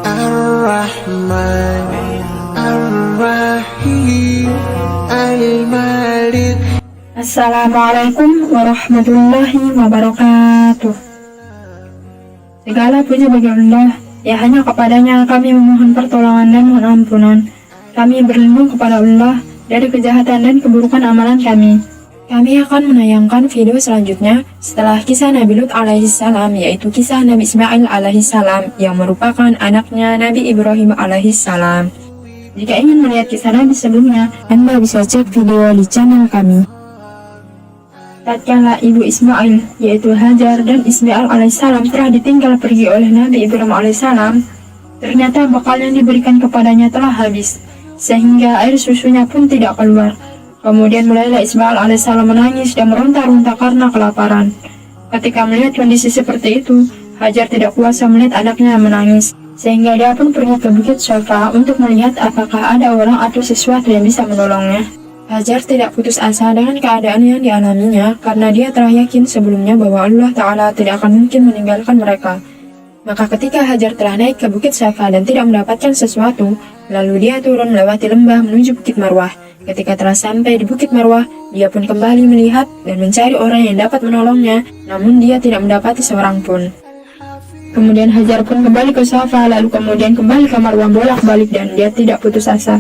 Ar-Rahman Ar-Rahim Al-Malik. Assalamualaikum warahmatullahi wabarakatuh. Segala puji bagi Allah, ya hanya kepadanya kami memohon pertolongan dan mohon ampunan. Kami berlindung kepada Allah dari kejahatan dan keburukan amalan kami. Kami akan menayangkan video selanjutnya setelah kisah Nabi Lut alaihissalam, yaitu kisah Nabi Ismail alaihissalam yang merupakan anaknya Nabi Ibrahim alaihissalam. Jika ingin melihat kisah Nabi sebelumnya, Anda bisa cek video di channel kami. Tatkala ibu Ismail, yaitu Hajar dan Ismail alaihissalam telah ditinggal pergi oleh Nabi Ibrahim alaihissalam, ternyata bekal yang diberikan kepadanya telah habis, sehingga air susunya pun tidak keluar. Kemudian mulailah Ismail alaihissalam menangis dan meronta-ronta karena kelaparan. Ketika melihat kondisi seperti itu, Hajar tidak kuasa melihat anaknya menangis, sehingga dia pun pergi ke Bukit Safa untuk melihat apakah ada orang atau sesuatu yang bisa menolongnya. Hajar tidak putus asa dengan keadaan yang dialaminya karena dia telah yakin sebelumnya bahwa Allah Ta'ala tidak akan mungkin meninggalkan mereka. Maka ketika Hajar telah naik ke Bukit Safa dan tidak mendapatkan sesuatu, lalu dia turun melewati lembah menuju Bukit Marwah. Ketika telah sampai di Bukit Marwah, dia pun kembali melihat dan mencari orang yang dapat menolongnya, namun dia tidak mendapati seorang pun. Kemudian Hajar pun kembali ke Safa, lalu kemudian kembali ke Marwah bolak-balik dan dia tidak putus asa.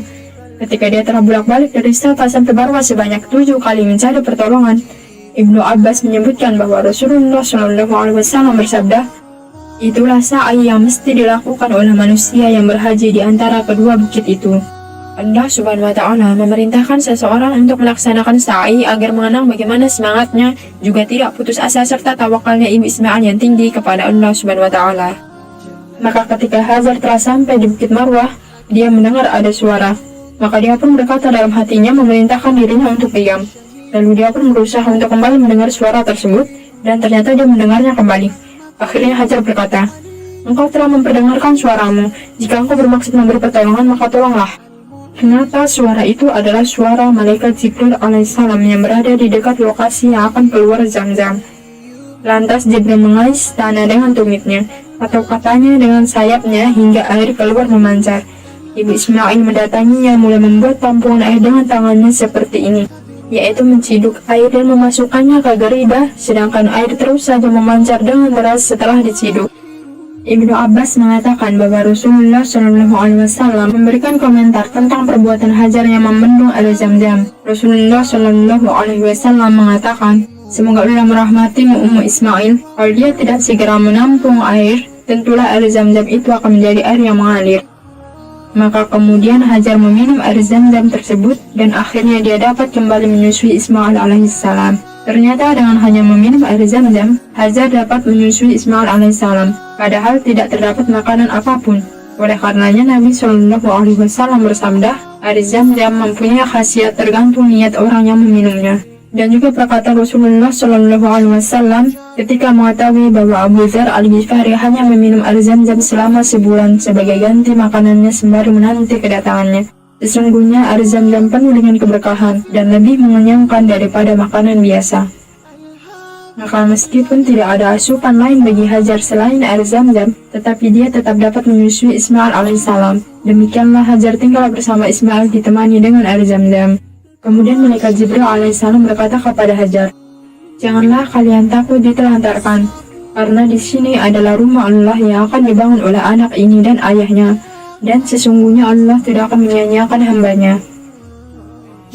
Ketika dia telah bolak-balik dari Safa sampai Marwah sebanyak 7 kali mencari pertolongan, Ibnu Abbas menyebutkan bahwa Rasulullah SAW bersabda, "Itulah sa'i yang mesti dilakukan oleh manusia yang berhaji di antara kedua bukit itu." Allah Subhanahu wa Ta'ala memerintahkan seseorang untuk melaksanakan sa'i agar mengenang bagaimana semangatnya, juga tidak putus asa serta tawakalnya ibu Ismail yang tinggi kepada Allah Subhanahu wa Ta'ala. Maka ketika Hajar telah sampai di Bukit Marwah, dia mendengar ada suara. Maka dia pun berkata dalam hatinya memerintahkan dirinya untuk diam. Lalu dia pun berusaha untuk kembali mendengar suara tersebut, dan ternyata dia mendengarnya kembali. Akhirnya Hajar berkata, "Engkau telah memperdengarkan suaramu. Jika engkau bermaksud memberi pertolongan, maka tolonglah." Ternyata suara itu adalah suara malaikat Jibril alaihissalam yang berada di dekat lokasi yang akan keluar Zam-Zam. Lantas Jibril mengais tanah dengan tumitnya, atau katanya dengan sayapnya, hingga air keluar memancar. Ibu Ismail mendatanginya mulai membuat tampungan air dengan tangannya seperti ini, yaitu menciduk air dan memasukkannya ke geribah, sedangkan air terus saja memancar dengan deras setelah diciduk. Ibnu Abbas mengatakan bahwa Rasulullah SAW memberikan komentar tentang perbuatan Hajar yang membendung air Zam-Zam. Rasulullah SAW mengatakan, "Semoga Allah merahmatimu Ummu Ismail. Kalau dia tidak segera menampung air, tentulah air Zam-Zam itu akan menjadi air yang mengalir." Maka kemudian Hajar meminum air Zam-Zam tersebut dan akhirnya dia dapat kembali menyusui Ismail alaihissalam. Ternyata dengan hanya meminum air Zam-Zam, Hajar dapat menyusui Ismail alaihissalam, padahal tidak terdapat makanan apapun. Oleh karenanya Nabi SAW bersabda, air Zam-Zam mempunyai khasiat tergantung niat orang yang meminumnya. Dan juga perkataan Rasulullah SAW ketika mengetahui bahwa Abu Dzar al-Ghifari hanya meminum air Zam-Zam selama sebulan sebagai ganti makanannya sembari menanti kedatangannya. Sesungguhnya air Zam-Zam penuh dengan keberkahan dan lebih mengenyangkan daripada makanan biasa. Maka meskipun tidak ada asupan lain bagi Hajar selain air Zam-Zam, tetapi dia tetap dapat menyusui Ismail alaihissalam. Demikianlah Hajar tinggal bersama Ismail ditemani dengan air Zam-Zam. Kemudian malaikat Jibril alaihissalam berkata kepada Hajar, "Janganlah kalian takut ditelantarkan, karena di sini adalah rumah Allah yang akan dibangun oleh anak ini dan ayahnya. Dan sesungguhnya Allah tidak akan menyia-nyiakan hambanya."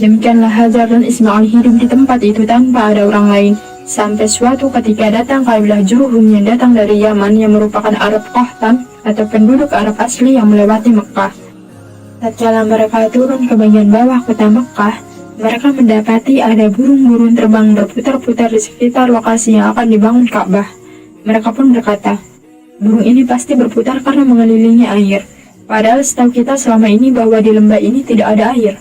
Demikianlah Hajar dan Ismail hidup di tempat itu tanpa ada orang lain, sampai suatu ketika datang kabilah Jurhum yang datang dari Yaman yang merupakan Arab Qahtan atau penduduk Arab asli yang melewati Mekah. Tatkala mereka turun ke bagian bawah kota Mekah, mereka mendapati ada burung-burung terbang berputar-putar di sekitar lokasi yang akan dibangun Ka'bah. Mereka pun berkata, "Burung ini pasti berputar karena mengelilingi air. Padahal setahu kita selama ini bahwa di lembah ini tidak ada air."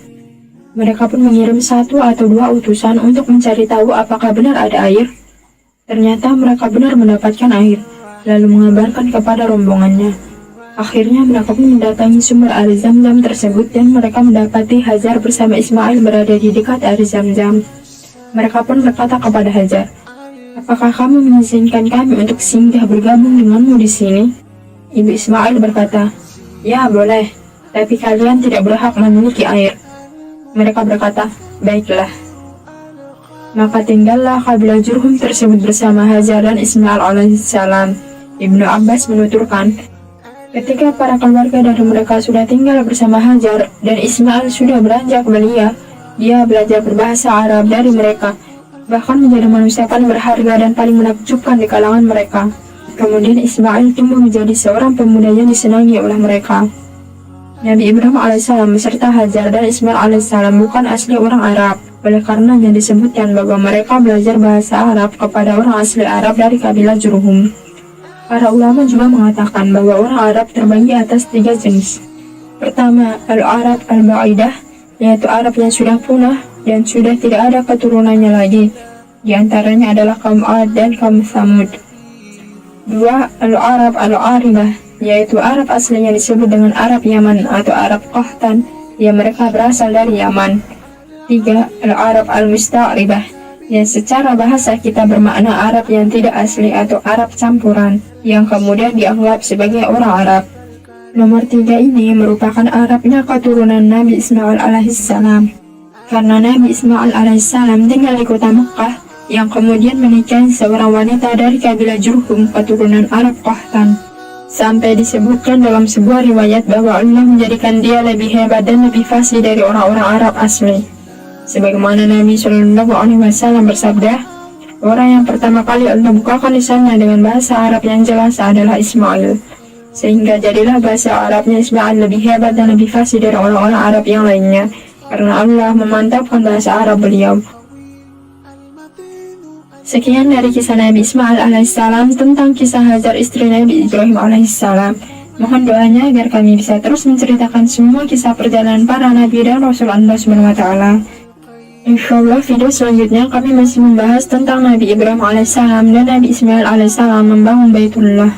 Mereka pun mengirim 1 atau 2 utusan untuk mencari tahu apakah benar ada air. Ternyata mereka benar mendapatkan air, lalu mengabarkan kepada rombongannya. Akhirnya mereka pun mendatangi sumber air Zam-Zam tersebut dan mereka mendapati Hajar bersama Ismail berada di dekat air Zam-Zam. Mereka pun berkata kepada Hajar, "Apakah kamu mengizinkan kami untuk singgah bergabung denganmu di sini?" Ibu Ismail berkata, "Ya boleh, tapi kalian tidak berhak memiliki air." Mereka berkata, "Baiklah." Maka tinggallah kabilah Jurhum tersebut bersama Hajar dan Ismail alaihissalam. Ibnu Abbas menuturkan, ketika para keluarga dari mereka sudah tinggal bersama Hajar dan Ismail sudah beranjak belia, dia belajar berbahasa Arab dari mereka, bahkan menjadi manusia paling berharga dan paling menakjubkan di kalangan mereka. Kemudian Ismail tumbuh menjadi seorang pemuda yang disenangi oleh mereka. Nabi Ibrahim alaihissalam beserta Hajar dan Ismail alaihissalam bukan asli orang Arab. Oleh karenanya disebutkan bahwa mereka belajar bahasa Arab kepada orang asli Arab dari kabilah Jurhum. Para ulama juga mengatakan bahwa orang Arab terbagi atas 3 jenis. Pertama, Al-Arab Al-Ba'idah, yaitu Arab yang sudah punah dan sudah tidak ada keturunannya lagi. Di antaranya adalah kaum Ad dan kaum Thamud. 2. Al-Arab Al-Aribah, yaitu Arab asli yang disebut dengan Arab Yaman atau Arab Qahtan, yang mereka berasal dari Yaman. 3. Al-Arab Al-Musta'ribah, yang secara bahasa kita bermakna Arab yang tidak asli atau Arab campuran, yang kemudian dianggap sebagai orang Arab. Nomor 3 ini merupakan Arabnya keturunan Nabi Ismail alaihissalam, karena Nabi Ismail alaihissalam tinggal di kota Mekah, yang kemudian menikahi seorang wanita dari kabilah Jurhum keturunan Arab Qahtan. Sampai disebutkan dalam sebuah riwayat bahwa Allah menjadikan dia lebih hebat dan lebih fasih dari orang-orang Arab asli. Sebagaimana Nabi Shallallahu Alaihi Wasallam bersabda, orang yang pertama kali Allah bukakan lisannya dengan bahasa Arab yang jelas adalah Ismail, sehingga jadilah bahasa Arabnya Ismail lebih hebat dan lebih fasih dari orang-orang Arab yang lainnya, karena Allah memantapkan bahasa Arab beliau. Sekian dari kisah Nabi Ismail alaihissalam tentang kisah Hajar istri Nabi Ibrahim alaihissalam. Mohon doanya agar kami bisa terus menceritakan semua kisah perjalanan para Nabi dan Rasul Allah SWT. Insyaallah video selanjutnya kami masih membahas tentang Nabi Ibrahim alaihissalam dan Nabi Ismail alaihissalam membangun Baitullah.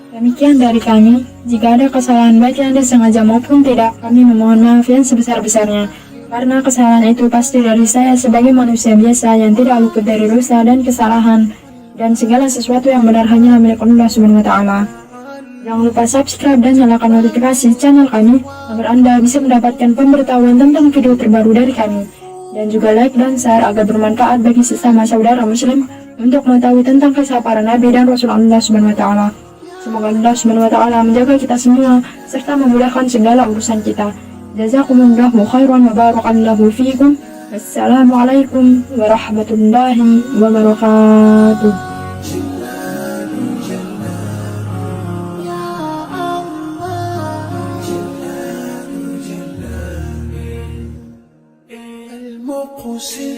Demikian dari kami. Jika ada kesalahan baik yang disengaja maupun tidak, kami memohon maaf yang sebesar-besarnya. Karena kesalahan itu pasti dari saya sebagai manusia biasa yang tidak luput dari dosa dan kesalahan, dan segala sesuatu yang benar hanya milik Allah SWT. Jangan lupa subscribe dan nyalakan notifikasi channel kami agar Anda bisa mendapatkan pemberitahuan tentang video terbaru dari kami. Dan juga like dan share agar bermanfaat bagi sesama saudara muslim untuk mengetahui tentang kisah para nabi dan rasul Allah SWT. Semoga Allah SWT menjaga kita semua serta memudahkan segala urusan kita. Jazakumullahu khairan wa barakallahu fiikum. Wassalamualaikum warahmatullahi wabarakatuh. المقسم